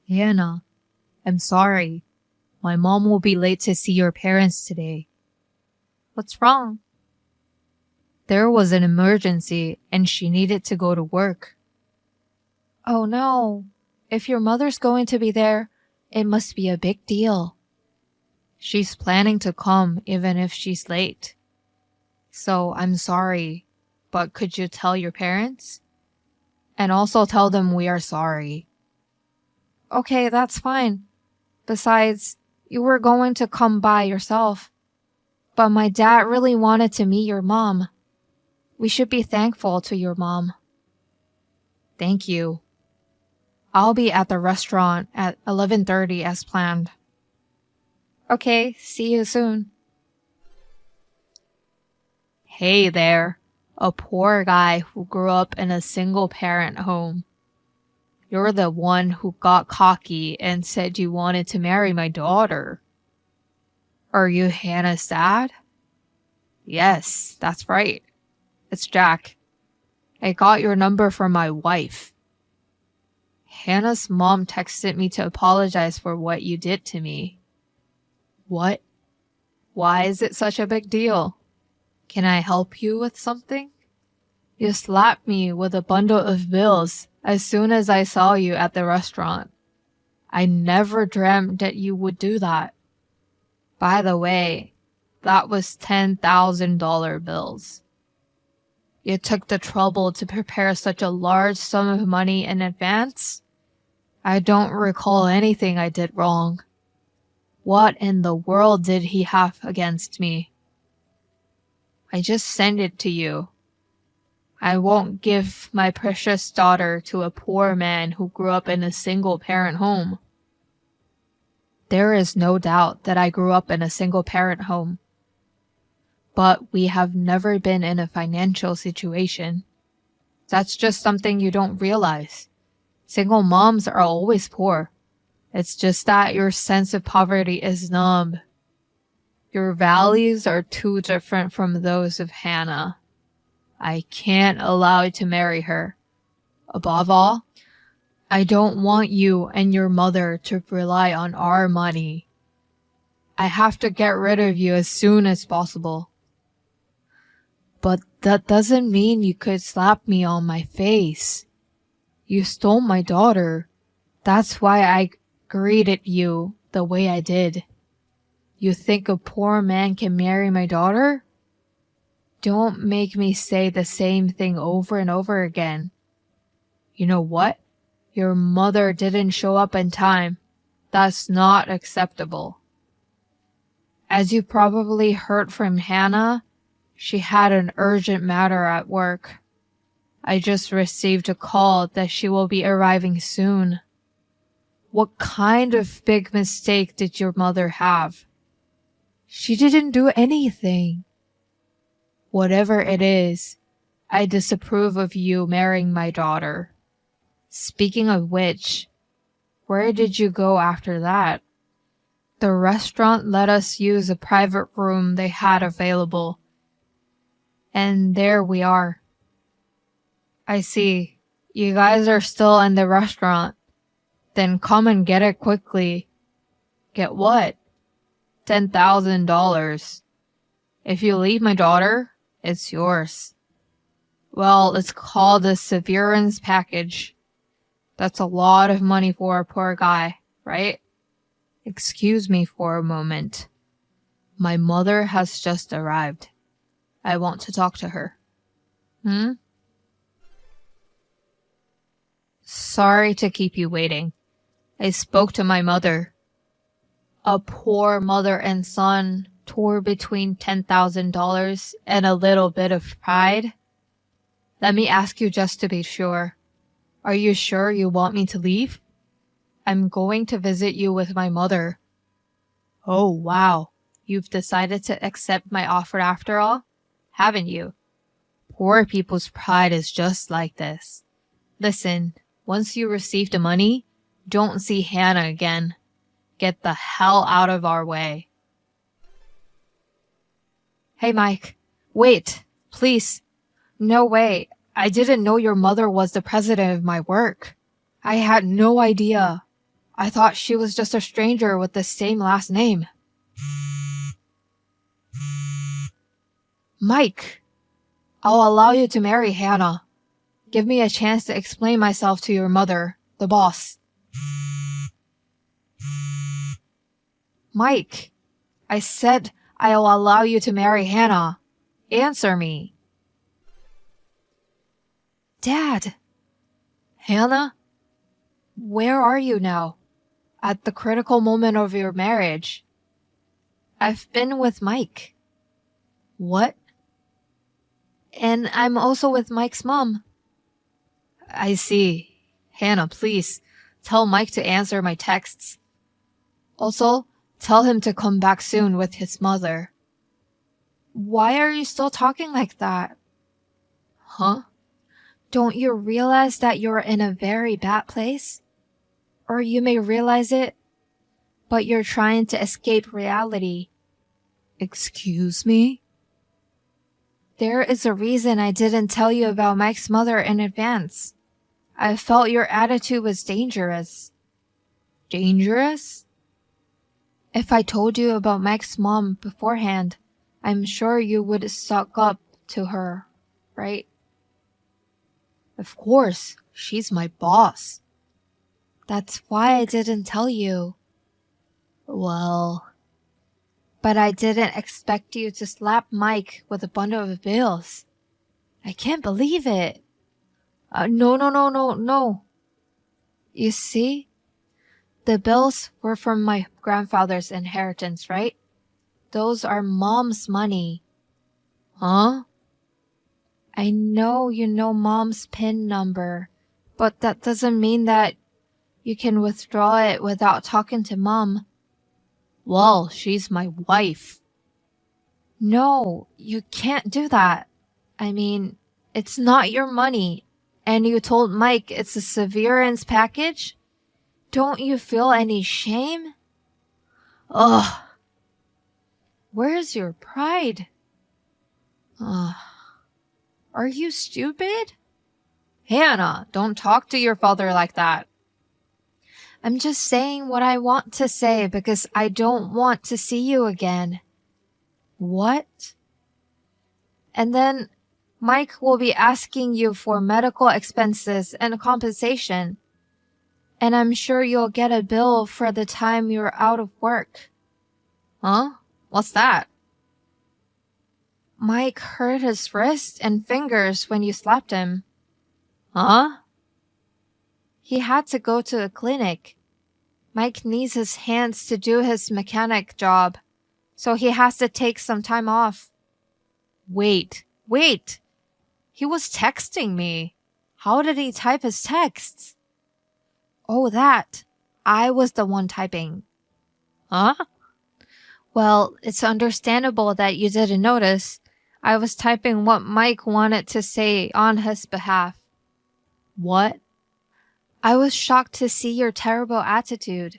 Hannah, I'm sorry. My mom will be late to see your parents today. What's wrong? There was an emergency and she needed to go to work. Oh no. If your mother's going to be there, it must be a big deal. She's planning to come even if she's late. So I'm sorry, but could you tell your parents? And also tell them we are sorry. Okay, that's fine. Besides, you were going to come by yourself. But my dad really wanted to meet your mom. We should be thankful to your mom. Thank you. I'll be at the restaurant at 11:30 as planned. Okay, see you soon. Hey there, a poor guy who grew up in a single-parent home. You're the one who got cocky and said you wanted to marry my daughter. Are you Hannah's dad? Yes, that's right. It's Jack. I got your number from my wife. Hannah's mom texted me to apologize for what you did to me. What? Why is it such a big deal? Can I help you with something? You slapped me with a bundle of bills as soon as I saw you at the restaurant. I never dreamt that you would do that. By the way, that was $10,000 bills. You took the trouble to prepare such a large sum of money in advance? I don't recall anything I did wrong. What in the world did he have against me? I just sent it to you. I won't give my precious daughter to a poor man who grew up in a single-parent home. There is no doubt that I grew up in a single-parent home. But we have never been in a financial situation. That's just something you don't realize. Single moms are always poor. It's just that your sense of poverty is numb. Your values are too different from those of Hannah. I can't allow you to marry her. Above all, I don't want you and your mother to rely on our money. I have to get rid of you as soon as possible. But that doesn't mean you could slap me on my face. You stole my daughter. That's why I greeted you the way I did. You think a poor man can marry my daughter? Don't make me say the same thing over and over again. You know what? Your mother didn't show up in time. That's not acceptable. As you probably heard from Hannah, she had an urgent matter at work. I just received a call that she will be arriving soon. What kind of big mistake did your mother have? She didn't do anything. Whatever it is, I disapprove of you marrying my daughter. Speaking of which, where did you go after that? The restaurant let us use a private room they had available. And there we are. I see. You guys are still in the restaurant. Then come and get it quickly. Get what? $10,000. If you leave my daughter, it's yours. Well, it's called a severance package. That's a lot of money for a poor guy, right? Excuse me for a moment. My mother has just arrived. I want to talk to her. Sorry to keep you waiting. I spoke to my mother. A poor mother and son tore between $10,000 and a little bit of pride. Let me ask you just to be sure. Are you sure you want me to leave? I'm going to visit you with my mother. Oh, wow. You've decided to accept my offer after all, haven't you? Poor people's pride is just like this. Listen, once you receive the money, don't see Hannah again. Get the hell out of our way. Hey, Mike. Wait, please. No way. I didn't know your mother was the president of my work. I had no idea. I thought she was just a stranger with the same last name. Mike, I'll allow you to marry Hannah. Give me a chance to explain myself to your mother, the boss. Mike, I said I'll allow you to marry Hannah. Answer me. Dad. Hannah? Where are you now? At the critical moment of your marriage. I've been with Mike. What? And I'm also with Mike's mom. I see. Hannah, please, tell Mike to answer my texts. Also, tell him to come back soon with his mother. Why are you still talking like that? Huh? Don't you realize that you're in a very bad place? Or you may realize it, but you're trying to escape reality. Excuse me? There is a reason I didn't tell you about Mike's mother in advance. I felt your attitude was dangerous. Dangerous? If I told you about Mike's mom beforehand, I'm sure you would suck up to her, right? Of course, she's my boss. That's why I didn't tell you. Well, but I didn't expect you to slap Mike with a bundle of bills. I can't believe it. No. You see? The bills were from my grandfather's inheritance, right? Those are Mom's money. Huh? I know you know Mom's PIN number, but that doesn't mean that you can withdraw it without talking to Mom. Well, she's my wife. No, you can't do that. I mean, it's not your money, and you told Mike it's a severance package? Don't you feel any shame? Ugh. Where's your pride? Ugh. Are you stupid? Hannah, don't talk to your father like that. I'm just saying what I want to say because I don't want to see you again. What? And then Mike will be asking you for medical expenses and compensation. And I'm sure you'll get a bill for the time you're out of work. Huh? What's that? Mike hurt his wrist and fingers when you slapped him. Huh? He had to go to a clinic. Mike needs his hands to do his mechanic job, so he has to take some time off. Wait. He was texting me. How did he type his texts? Oh, that. I was the one typing. Huh? Well, it's understandable that you didn't notice. I was typing what Mike wanted to say on his behalf. What? I was shocked to see your terrible attitude.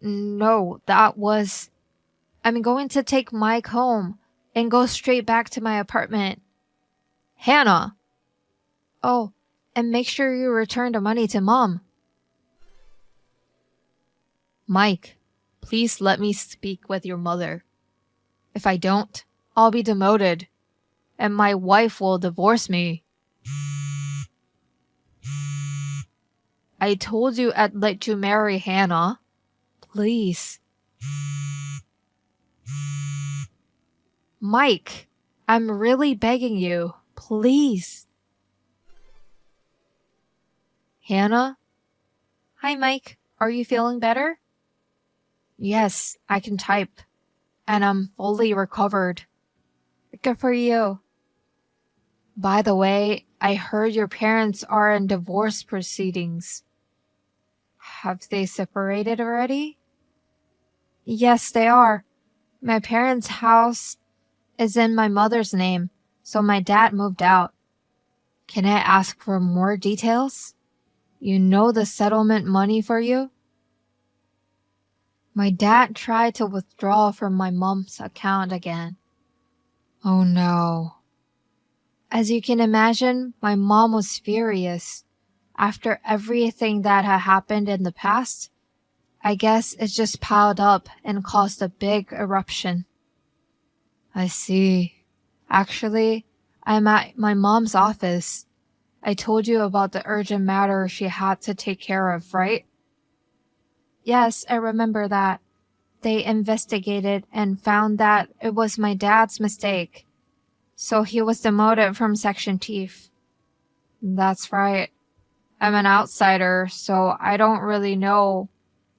No, I'm going to take Mike home and go straight back to my apartment. Hannah! Oh, and make sure you return the money to Mom. Mike, please let me speak with your mother. If I don't, I'll be demoted, and my wife will divorce me. I told you I'd let you marry Hannah. Please. Mike, I'm really begging you. Please. Hannah? Hi, Mike. Are you feeling better? Yes, I can type. And I'm fully recovered. Good for you. By the way, I heard your parents are in divorce proceedings. Have they separated already? Yes, they are. My parents' house is in my mother's name, so my dad moved out. Can I ask for more details? You know the settlement money for you? My dad tried to withdraw from my mom's account again. Oh no. As you can imagine, my mom was furious. After everything that had happened in the past, I guess it just piled up and caused a big eruption. I see. Actually, I'm at my mom's office. I told you about the urgent matter she had to take care of, right? Yes, I remember that. They investigated and found that it was my dad's mistake. So he was demoted from section chief. That's right. I'm an outsider, so I don't really know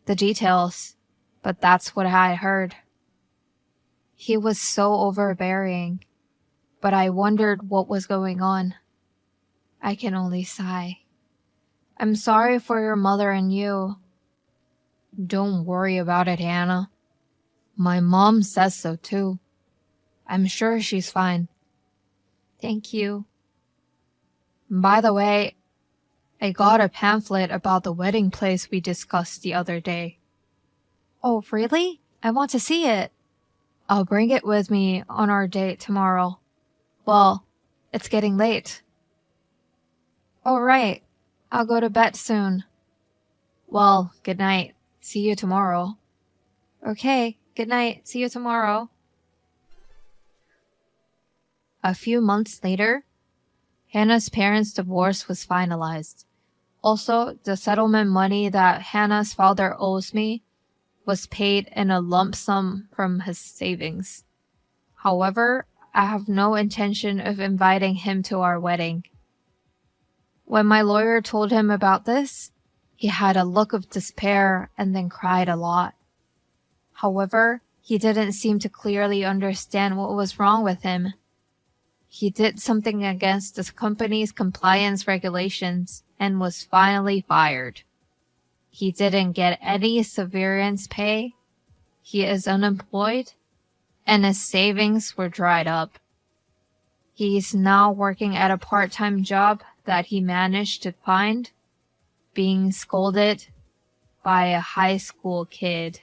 the details, but that's what I heard. He was so overbearing, but I wondered what was going on. I can only sigh. I'm sorry for your mother and you. Don't worry about it, Hannah. My mom says so too. I'm sure she's fine. Thank you. By the way, I got a pamphlet about the wedding place we discussed the other day. Oh, really? I want to see it. I'll bring it with me on our date tomorrow. Well, it's getting late. All right. I'll go to bed soon. Well, good night. See you tomorrow. Okay, good night. See you tomorrow. A few months later, Hannah's parents' divorce was finalized. Also, the settlement money that Hannah's father owes me was paid in a lump sum from his savings. However, I have no intention of inviting him to our wedding. When my lawyer told him about this, he had a look of despair and then cried a lot. However, he didn't seem to clearly understand what was wrong with him. He did something against the company's compliance regulations and was finally fired. He didn't get any severance pay. He is unemployed, and his savings were dried up. He's now working at a part-time job that he managed to find, being scolded by a high school kid.